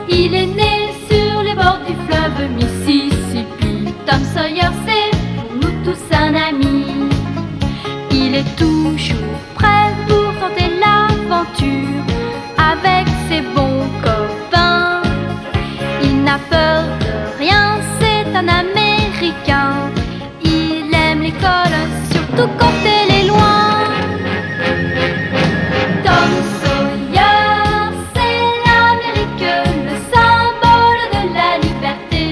Il est né sur les bords du fleuve Mississippi. Tom Sawyer, c'est pour nous tous un ami. Il est toujours prêt pour tenter l'aventure avec ses bons copains. Il n'a peur de rien, c'est un Américain. Il aime l'école, surtout quand elle est loin. Tom Sawyer, c'est l'Amérique, le symbole de la liberté.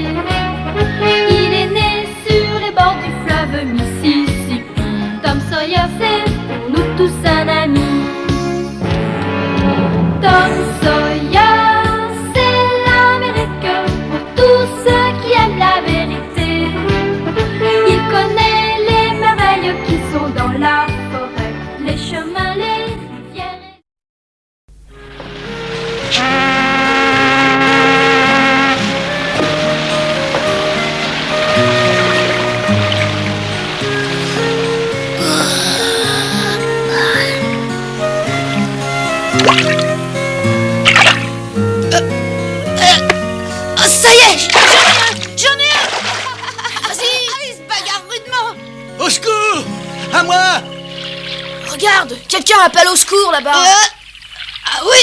Il est né sur les bords du fleuve Mississippi. Tom Sawyer, c'est pour nous tous un ami. Tom Sawyer, c'est l'Amérique pour tous ceux qui aiment la vérité. Il connaît les merveilles qui sont dans la forêt, les chemins, les rivières. Oh, ça y est, j'en ai un. Vas-y, il se bagarre rudement. Au secours! À moi! Regarde, quelqu'un appelle au secours là-bas. Ah oui.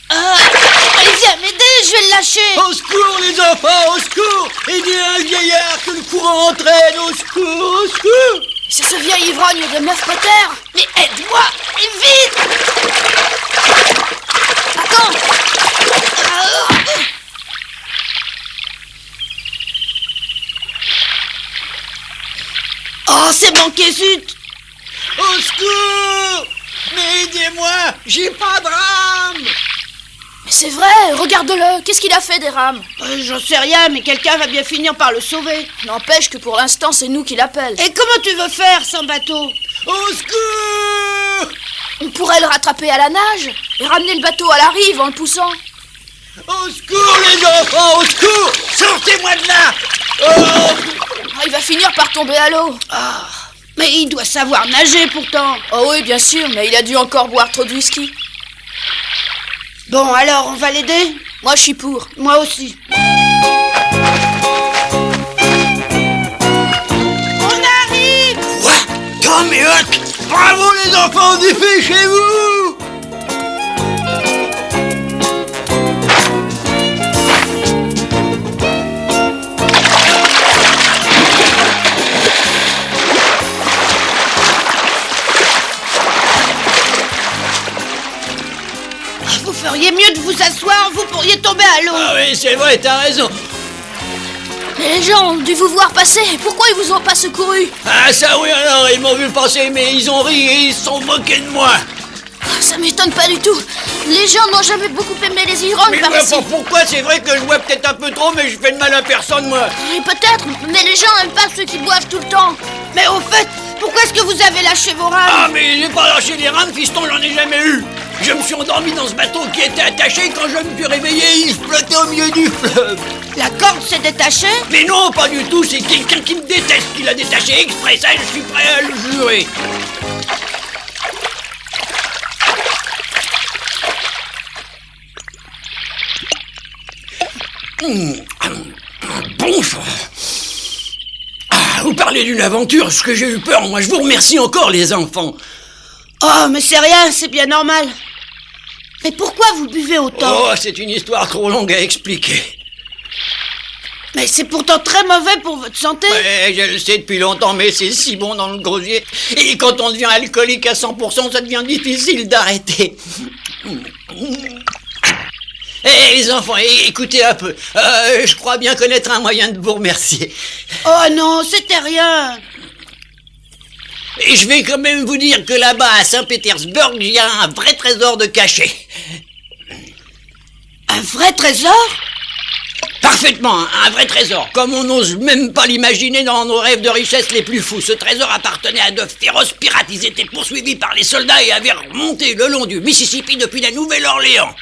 Allez, viens m'aider, je vais le lâcher. Au secours, les enfants, au secours! Aidez un vieillard que le courant entraîne, au secours, au secours! C'est ce vieil ivrogne de Meuf Potter. Mais aide-moi, et vite. Attends. Oh, c'est manqué, zut. Au secours! Mais aidez-moi, j'ai pas de rame! Mais c'est vrai, regarde-le, qu'est-ce qu'il a fait des rames? J'en sais rien, mais quelqu'un va bien finir par le sauver. N'empêche que pour l'instant, c'est nous qui l'appelle. Et comment tu veux faire sans bateau? Au secours! On pourrait le rattraper à la nage et ramener le bateau à la rive en le poussant. Au secours, les enfants, au secours! Sortez-moi de là! Oh! Ah, il va finir par tomber à l'eau. Ah, mais il doit savoir nager pourtant. Oh oui, bien sûr, mais il a dû encore boire trop de whisky. Bon, alors, on va l'aider? Moi, je suis pour. Moi aussi. On arrive! Quoi? Tom et Huck! Bravo, les enfants, dépêchez-vous! Vous feriez mieux de vous asseoir, vous pourriez tomber à l'eau. Ah oui, c'est vrai, t'as raison. Mais les gens ont dû vous voir passer. Pourquoi ils vous ont pas secouru? Ah ça oui, alors, ils m'ont vu passer, mais ils ont ri et ils se sont moqués de moi. Ça m'étonne pas du tout. Les gens n'ont jamais beaucoup aimé les ivrognes Mais par moi, ici. pourquoi? C'est vrai que je bois peut-être un peu trop, mais je fais de mal à personne, moi. Oui, peut-être, mais les gens n'aiment pas ceux qui boivent tout le temps. Mais au fait, pourquoi est-ce que vous avez lâché vos rames? Ah, mais j'ai pas lâché les rames, fiston, j'en ai jamais eu. Je me suis endormi dans ce bateau qui était attaché. Quand je me suis réveillé, il flottait au milieu du fleuve. La corde s'est détachée? Mais non, pas du tout, c'est quelqu'un qui me déteste qui l'a détaché exprès, ça je suis prêt à le jurer. Bon sang. Ah, vous parlez d'une aventure, ce que j'ai eu peur, moi je vous remercie encore les enfants. Oh, mais c'est rien, c'est bien normal. Mais pourquoi vous buvez autant? Oh, c'est une histoire trop longue à expliquer. Mais c'est pourtant très mauvais pour votre santé. Ouais, je le sais depuis longtemps, mais c'est si bon dans le gosier. Et quand on devient alcoolique à 100%, ça devient difficile d'arrêter. Eh les enfants, écoutez un peu. Je crois bien connaître un moyen de vous remercier. Oh non, c'était rien. Et je vais quand même vous dire que là-bas, à Saint-Pétersbourg, il y a un vrai trésor de cachet. Un vrai trésor? Parfaitement, un vrai trésor, comme on n'ose même pas l'imaginer dans nos rêves de richesse les plus fous. Ce trésor appartenait à de féroces pirates. Ils étaient poursuivis par les soldats et avaient remonté le long du Mississippi depuis la Nouvelle-Orléans.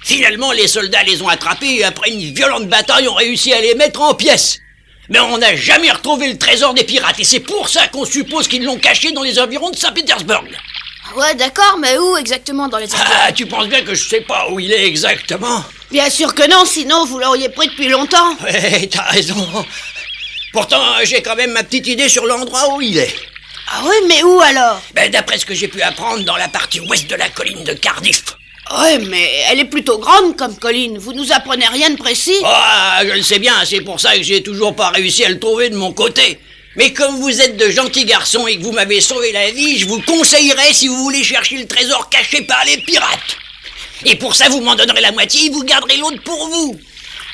Finalement, les soldats les ont attrapés et après une violente bataille, ont réussi à les mettre en pièces. Mais on n'a jamais retrouvé le trésor des pirates et c'est pour ça qu'on suppose qu'ils l'ont caché dans les environs de Saint-Pétersbourg. Ouais, d'accord, mais où exactement dans les environs? Ah, tu penses bien que je sais pas où il est exactement? Bien sûr que non, sinon vous l'auriez pris depuis longtemps. Ouais, t'as raison. Pourtant, j'ai quand même ma petite idée sur l'endroit où il est. Ah oui, mais où alors? Ben, d'après ce que j'ai pu apprendre dans la partie ouest de la colline de Cardiff. Oui, mais elle est plutôt grande comme colline. Vous nous apprenez rien de précis. Ah, je le sais bien, c'est pour ça que j'ai toujours pas réussi à le trouver de mon côté. Mais comme vous êtes de gentils garçons et que vous m'avez sauvé la vie, je vous conseillerais, si vous voulez chercher le trésor caché par les pirates. Et pour ça, vous m'en donnerez la moitié et vous garderez l'autre pour vous.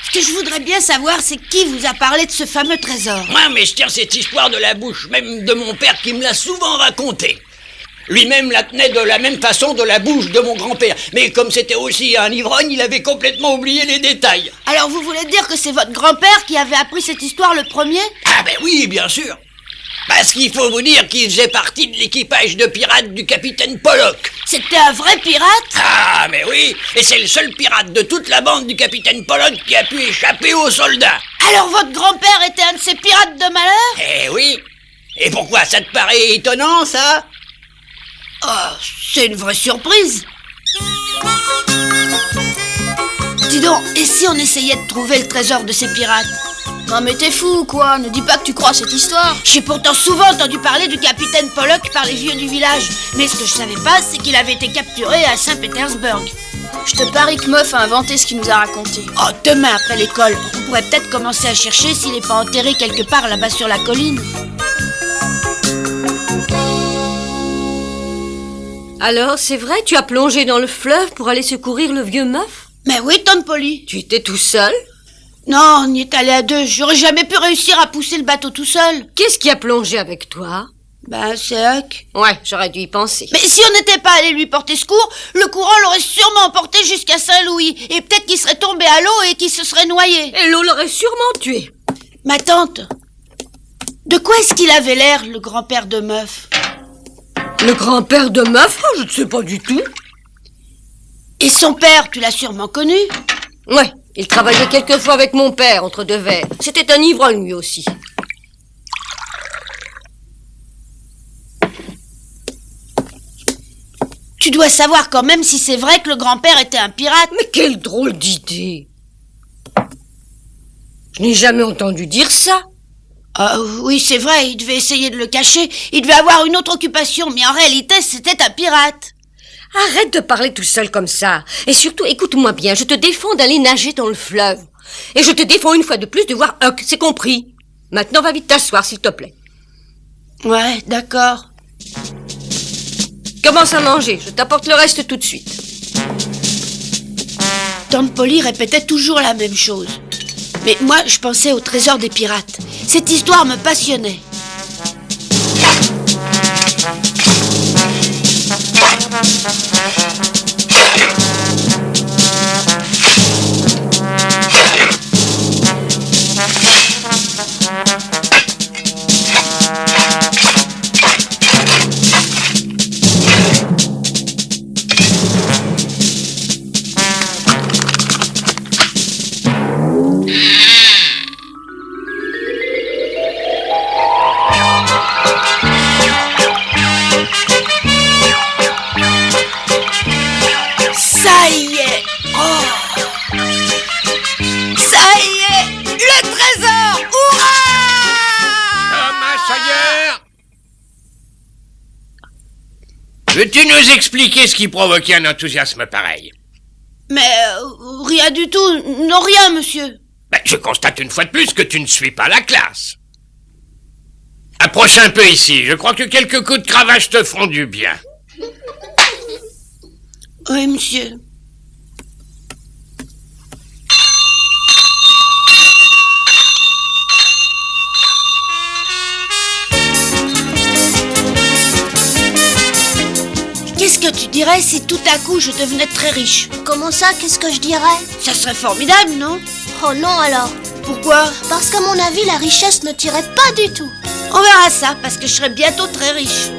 Ce que je voudrais bien savoir, c'est qui vous a parlé de ce fameux trésor. Moi, mais je tiens cette histoire de la bouche même de mon père qui me l'a souvent racontée. Lui-même la tenait de la même façon de la bouche de mon grand-père. Mais comme c'était aussi un ivrogne, il avait complètement oublié les détails. Alors vous voulez dire que c'est votre grand-père qui avait appris cette histoire le premier? Ah ben oui, bien sûr. Parce qu'il faut vous dire qu'il faisait partie de l'équipage de pirates du capitaine Pollock. C'était un vrai pirate? Ah, mais oui. Et c'est le seul pirate de toute la bande du capitaine Pollock qui a pu échapper aux soldats. Alors votre grand-père était un de ces pirates de malheur? Eh oui. Et pourquoi ça te paraît étonnant, ça? Oh, c'est une vraie surprise. Dis donc, et si on essayait de trouver le trésor de ces pirates? Non mais t'es fou ou quoi? Ne dis pas que tu crois à cette histoire. J'ai pourtant souvent entendu parler du capitaine Pollock par les vieux du village. Mais ce que je savais pas, c'est qu'il avait été capturé à Saint-Pétersbourg. Je te parie que Meuf a inventé ce qu'il nous a raconté. Oh, demain après l'école, on pourrait peut-être commencer à chercher s'il n'est pas enterré quelque part là-bas sur la colline. Alors, c'est vrai, tu as plongé dans le fleuve pour aller secourir le vieux Meuf? Mais oui, Tante Polly. Tu étais tout seul? Non, on y est allé à deux. J'aurais jamais pu réussir à pousser le bateau tout seul. Qu'est-ce qui a plongé avec toi? Ben, c'est Huck. Ouais, j'aurais dû y penser. Mais si on n'était pas allé lui porter secours, le courant l'aurait sûrement emporté jusqu'à Saint-Louis. Et peut-être qu'il serait tombé à l'eau et qu'il se serait noyé. Et l'eau l'aurait sûrement tué. Ma tante, de quoi est-ce qu'il avait l'air, le grand-père de Meuf? Le grand-père de Meuf? Oh, je ne sais pas du tout. Et son père, tu l'as sûrement connu? Ouais, il travaillait quelquefois avec mon père, entre deux verres. C'était un ivrogne, lui aussi. Tu dois savoir quand même si c'est vrai que le grand-père était un pirate. Mais quelle drôle d'idée! Je n'ai jamais entendu dire ça. Ah oui, c'est vrai, il devait essayer de le cacher. Il devait avoir une autre occupation, mais en réalité, c'était un pirate. Arrête de parler tout seul comme ça. Et surtout, écoute-moi bien, je te défends d'aller nager dans le fleuve. Et je te défends une fois de plus de voir Huck, c'est compris. Maintenant, va vite t'asseoir, s'il te plaît. Ouais, d'accord. Commence à manger, je t'apporte le reste tout de suite. Tante Polly répétait toujours la même chose. Mais moi, je pensais au trésor des pirates. Cette histoire me passionnait. Ça y est! Oh! Ça y est! Le trésor! Hurrah! Thomas Sawyer! Veux-tu nous expliquer ce qui provoquait un enthousiasme pareil? Mais rien du tout. Non, rien, monsieur. Ben, je constate une fois de plus que tu ne suis pas la classe. Approche un peu ici. Je crois que quelques coups de cravache te feront du bien. Oui, monsieur. Qu'est-ce que tu dirais si tout à coup je devenais très riche? Comment ça, qu'est-ce que je dirais? Ça serait formidable, non? Oh non alors. Pourquoi? Parce qu'à mon avis, la richesse ne tirait pas du tout. On verra ça, parce que je serai bientôt très riche.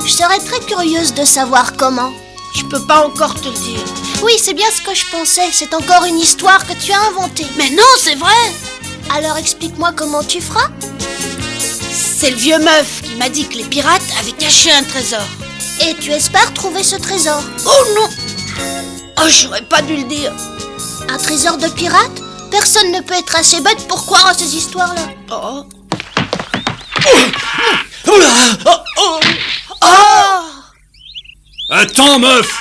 Je serais très curieuse de savoir comment. Je peux pas encore te le dire. Oui, c'est bien ce que je pensais. C'est encore une histoire que tu as inventée. Mais non, c'est vrai! Alors explique-moi comment tu feras. C'est le vieux Meuf qui m'a dit que les pirates avaient caché un trésor. Et tu espères trouver ce trésor. Oh non! Oh, j'aurais pas dû le dire. Un trésor de pirate? Personne ne peut être assez bête pour croire à ces histoires-là. Oh. Oula! Oh, oh. Oh! Attends, meuf!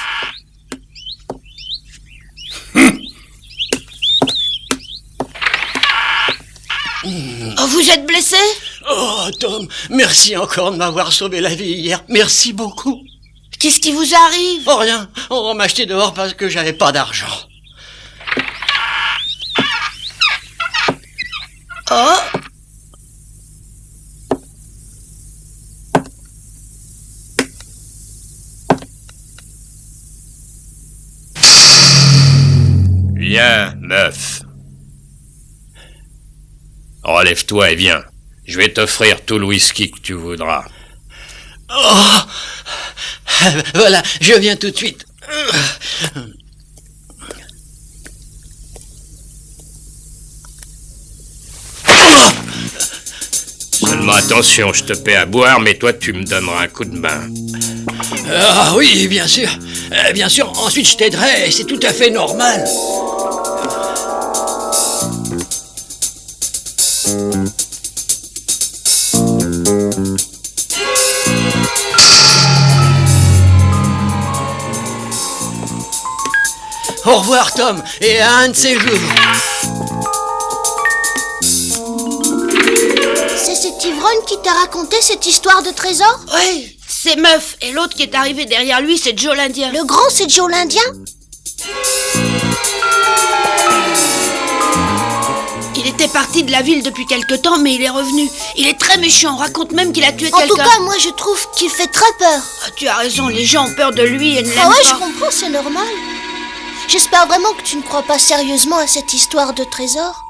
Oh, vous êtes blessé? Oh, Tom, merci encore de m'avoir sauvé la vie hier. Merci beaucoup. Qu'est-ce qui vous arrive? Oh, rien. On m'a acheté dehors parce que j'avais pas d'argent. Oh! Viens, meuf. Relève-toi et viens. Je vais t'offrir tout le whisky que tu voudras. Oh! Voilà, je viens tout de suite. Seulement attention, je te paie à boire, mais toi tu me donneras un coup de main. Ah oui, bien sûr. Bien sûr, ensuite je t'aiderai, c'est tout à fait normal. Au revoir, Tom, et à un de ces jours. C'est cet ivrogne qui t'a raconté cette histoire de trésor? Oui, c'est Meuf, et l'autre qui est arrivé derrière lui, c'est Joe l'Indien. Le grand, c'est Joe l'Indien? Il était parti de la ville depuis quelque temps, mais il est revenu. Il est très méchant, on raconte même qu'il a tué En quelqu'un. tout cas, moi je trouve qu'il fait très peur. Ah, tu as raison, les gens ont peur de lui et ne l'aiment Ah ouais, pas. je comprends, c'est normal. J'espère vraiment que tu ne crois pas sérieusement à cette histoire de trésor.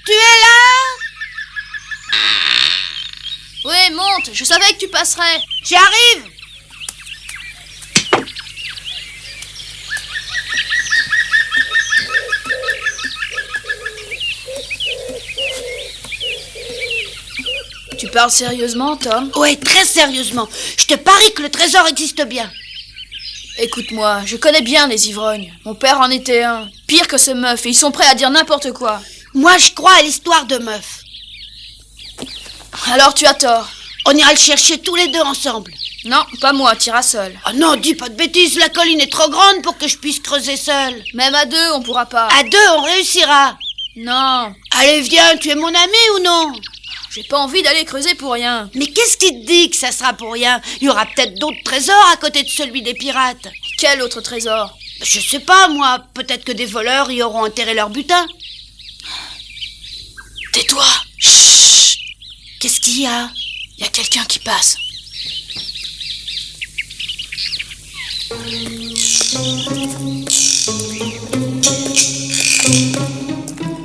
Tu es là? Oui, monte, je savais que tu passerais. J'arrive. Tu parles sérieusement, Tom? Ouais, très sérieusement. Je te parie que le trésor existe bien. Écoute-moi, je connais bien les ivrognes. Mon père en était un. Pire que ce meuf, et ils sont prêts à dire n'importe quoi. Moi, je crois à l'histoire de Meuf. Alors tu as tort. On ira le chercher tous les deux ensemble. Non, pas moi, t'iras seul. Ah non, dis pas de bêtises, la colline est trop grande pour que je puisse creuser seule. Même à deux, on pourra pas. À deux, on réussira. Non, Allez, viens, tu es mon ami ou non? j'ai pas envie d'aller creuser pour rien. Mais qu'est-ce qui te dit que ça sera pour rien? Il y aura peut-être d'autres trésors à côté de celui des pirates. Quel autre trésor? Je sais pas, moi. Peut-être que des voleurs y auront enterré leur butin. Tais-toi, Chut! Qu'est-ce qu'il y a? y a quelqu'un qui passe.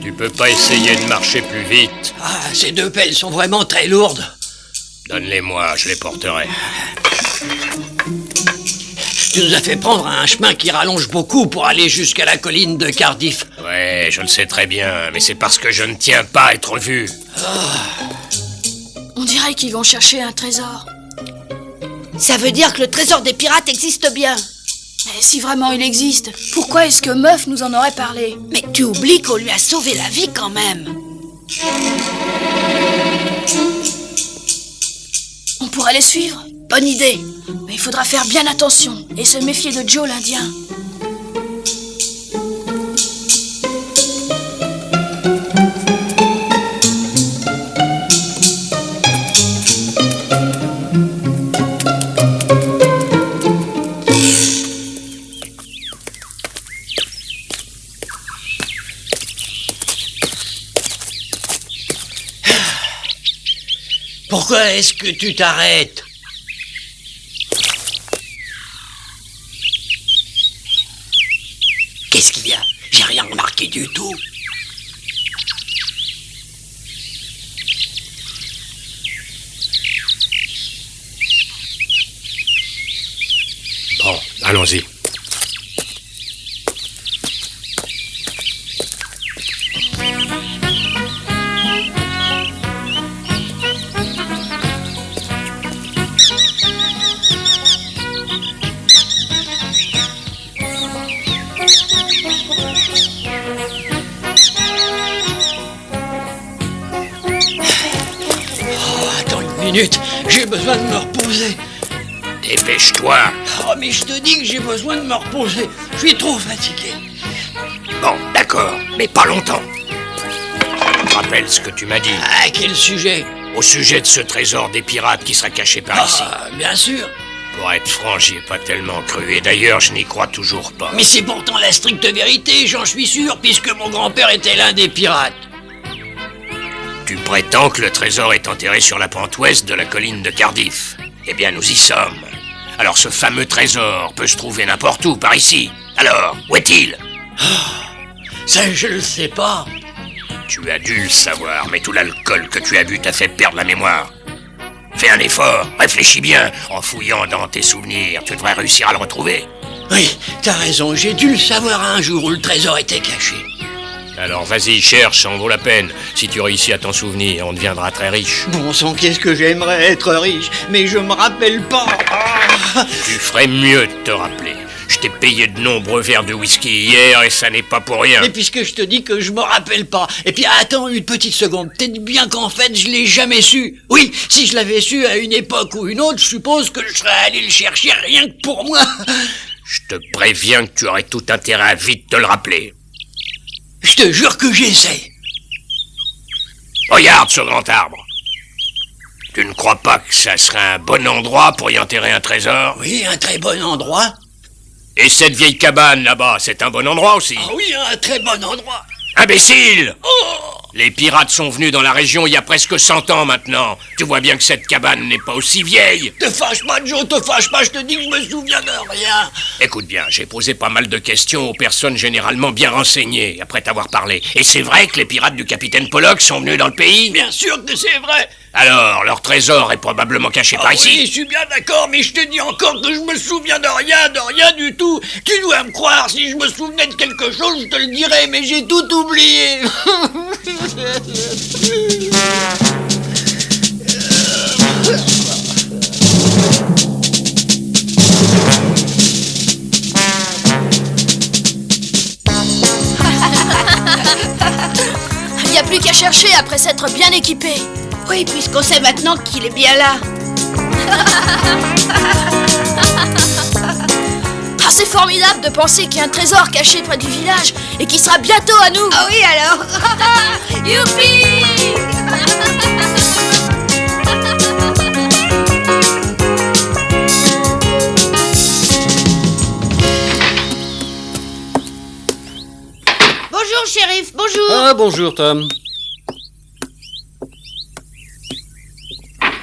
Tu peux pas essayer de marcher plus vite? Ah, ces deux pelles sont vraiment très lourdes. Donne-les-moi, je les porterai. Tu nous as fait prendre un chemin qui rallonge beaucoup pour aller jusqu'à la colline de Cardiff. Ouais, je le sais très bien, mais c'est parce que je ne tiens pas à être vu. On dirait qu'ils vont chercher un trésor. Ça veut dire que le trésor des pirates existe bien. Mais si vraiment il existe, pourquoi est-ce que Meuf nous en aurait parlé? Mais tu oublies qu'on lui a sauvé la vie quand même. On pourrait les suivre? Bonne idée. Mais il faudra faire bien attention et se méfier de Joe l'Indien. Pourquoi est-ce que tu t'arrêtes? Qu'est-ce qu'il y a? J'ai rien remarqué du tout. Bon, allons-y. Attends une minute, j'ai besoin de me reposer. Dépêche-toi. Oh, mais je te dis que j'ai besoin de me reposer. Je suis trop fatigué. Bon, d'accord, mais pas longtemps. Tu te rappelles ce que tu m'as dit À quel sujet? au sujet de ce trésor des pirates qui sera caché par ici? Bien sûr. Pour être franc, j'y ai pas tellement cru, et d'ailleurs, je n'y crois toujours pas. Mais c'est pourtant la stricte vérité, j'en suis sûr, puisque mon grand-père était l'un des pirates. Tu prétends que le trésor est enterré sur la pente ouest de la colline de Cardiff. Eh bien, nous y sommes. Alors, ce fameux trésor peut se trouver n'importe où, par ici. Alors, où est-il? Ça, je le sais pas. Tu as dû le savoir, mais tout l'alcool que tu as bu t'a fait perdre la mémoire. Fais un effort, réfléchis bien. En fouillant dans tes souvenirs, tu devrais réussir à le retrouver. Oui, t'as raison, j'ai dû le savoir un jour où le trésor était caché. Alors, vas-y, cherche, ça en vaut la peine. Si tu réussis à t'en souvenir, on deviendra très riche. Bon sang, qu'est-ce que j'aimerais être riche, mais je me rappelle pas. Tu ferais mieux de te rappeler. Je t'ai payé de nombreux verres de whisky hier et ça n'est pas pour rien. Et puisque je te dis que je me rappelle pas. Et puis attends une petite seconde, peut-être bien qu'en fait je l'ai jamais su. Oui, si je l'avais su à une époque ou une autre, je suppose que je serais allé le chercher rien que pour moi. Je te préviens que tu aurais tout intérêt à vite te le rappeler. Je te jure que j'essaie. Regarde ce grand arbre. Tu ne crois pas que ça serait un bon endroit pour y enterrer un trésor? Oui, un très bon endroit. Et cette vieille cabane là-bas, c'est un bon endroit aussi? Ah oui, un très bon endroit. Imbécile! Oh! Les pirates sont venus dans la région il y a presque 100 ans maintenant. Tu vois bien que cette cabane n'est pas aussi vieille. Te fâche pas, Joe, te fâche pas, je te dis que je me souviens de rien. Écoute bien, j'ai posé pas mal de questions aux personnes généralement bien renseignées après t'avoir parlé. Et c'est vrai que les pirates du capitaine Pollock sont venus dans le pays? Bien sûr que c'est vrai. Alors, leur trésor est probablement caché par Oui, ici? je suis bien d'accord, mais je te dis encore que je me souviens de rien du tout. Tu dois me croire, si je me souvenais de quelque chose, je te le dirais, mais j'ai tout oublié. Il n'y a plus qu'à chercher après s'être bien équipé. Oui, puisqu'on sait maintenant qu'il est bien là. Ah, c'est formidable de penser qu'il y a un trésor caché près du village et qui sera bientôt à nous. Ah oui, alors. Youpi! Bonjour, shérif, bonjour. Ah, bonjour, Tom.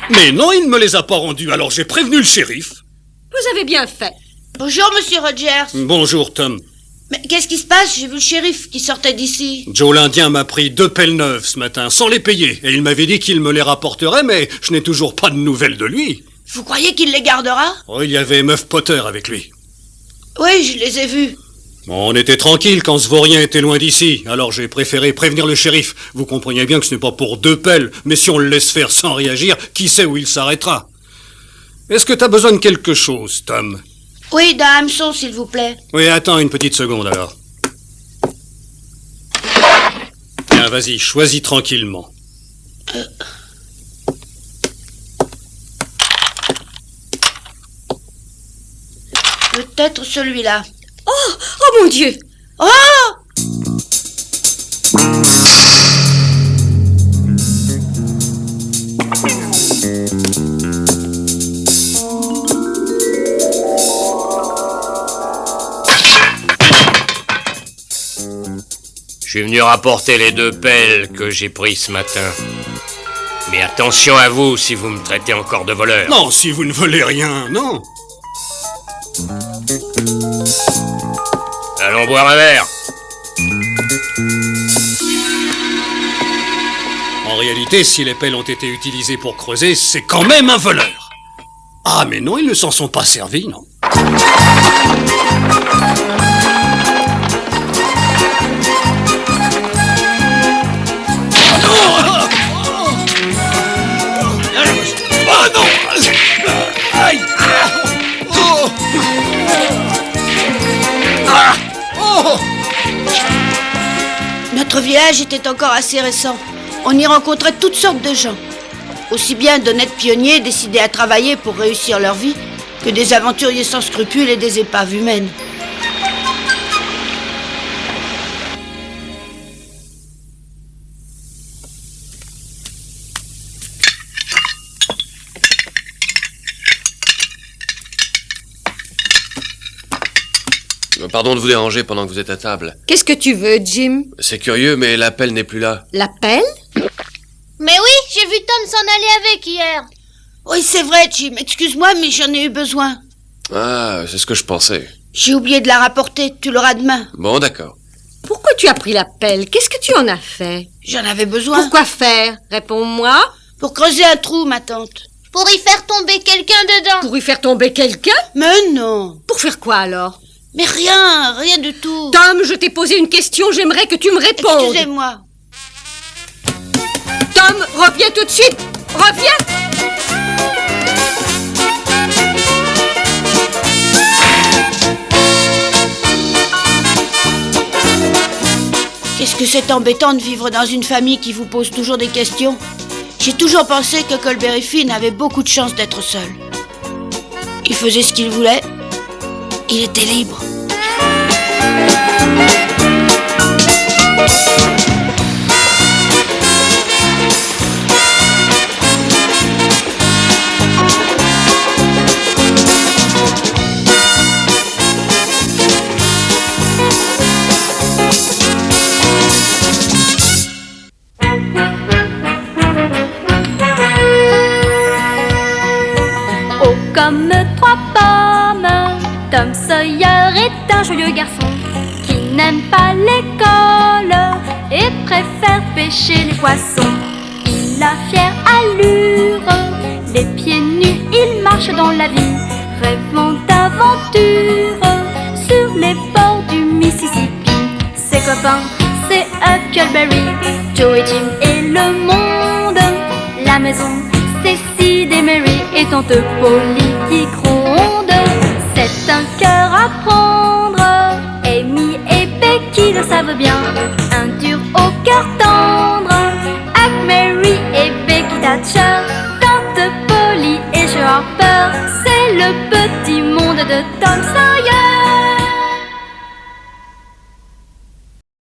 Mais non, il ne me les a pas rendus, alors j'ai prévenu le shérif. Vous avez bien fait. Bonjour, monsieur Rogers. Bonjour, Tom. Mais qu'est-ce qui se passe? J'ai vu le shérif qui sortait d'ici. Joe l'Indien m'a pris 2 pelles neuves ce matin, sans les payer, et il m'avait dit qu'il me les rapporterait, mais je n'ai toujours pas de nouvelles de lui. Vous croyez qu'il les gardera? Oh, il y avait Meuf Potter avec lui. Oui, je les ai vus. On était tranquille quand ce vaurien était loin d'ici, alors j'ai préféré prévenir le shérif. Vous comprenez bien que ce n'est pas pour 2 pelles, mais si on le laisse faire sans réagir, qui sait où il s'arrêtera. Est-ce que t'as besoin de quelque chose, Tom? Oui, d'un hameçon, s'il vous plaît. Oui, attends une petite seconde alors. Tiens, vas-y, choisis tranquillement. Peut-être celui-là. Oh mon Dieu! Oh! Je suis venu rapporter les 2 pelles que j'ai prises ce matin. Mais attention à vous si vous me traitez encore de voleur. Non, si vous ne volez rien, non. Allons boire un verre. En réalité, si les pelles ont été utilisées pour creuser, c'est quand même un voleur. Ah, mais non, ils ne s'en sont pas servis, non. Oh non! Aïe! Oh! Oh! Notre village était encore assez récent. On y rencontrait toutes sortes de gens. Aussi bien d'honnêtes pionniers décidés à travailler pour réussir leur vie, que des aventuriers sans scrupules et des épaves humaines. Pardon de vous déranger pendant que vous êtes à table. Qu'est-ce que tu veux, Jim? C'est curieux, mais la pelle n'est plus là. La pelle? Mais oui, j'ai vu Tom s'en aller avec hier. Oui, c'est vrai, Jim. Excuse-moi, mais j'en ai eu besoin. Ah, c'est ce que je pensais. J'ai oublié de la rapporter. Tu l'auras demain. Bon, d'accord. Pourquoi tu as pris la pelle? Qu'est-ce que tu en as fait? J'en avais besoin. Pourquoi faire? Réponds-moi. Pour creuser un trou, ma tante. Pour y faire tomber quelqu'un dedans. Pour y faire tomber quelqu'un? Mais non. Pour faire quoi alors? Mais rien du tout. Tom, je t'ai posé une question, j'aimerais que tu me répondes. Excusez-moi. Tom, reviens tout de suite. Reviens. Qu'est-ce que c'est embêtant de vivre dans une famille qui vous pose toujours des questions. J'ai toujours pensé que Colbert et Finn avaient beaucoup de chance d'être seuls. Il faisait ce qu'il voulait. Il était libre. Oh, comme trois pommes, Tom Sawyer est un joyeux garçon qui n'aime pas l'école et préfère pêcher les poissons. Il a fière allure, les pieds nus, il marche dans la vie, rêvant d'aventure sur les bords du Mississippi. Ses copains, c'est Huckleberry, Joe et Jim et le monde. La maison, c'est Sid et Mary et tante Polly qui gronde. C'est un cœur à prendre, Amy et Becky le savent bien.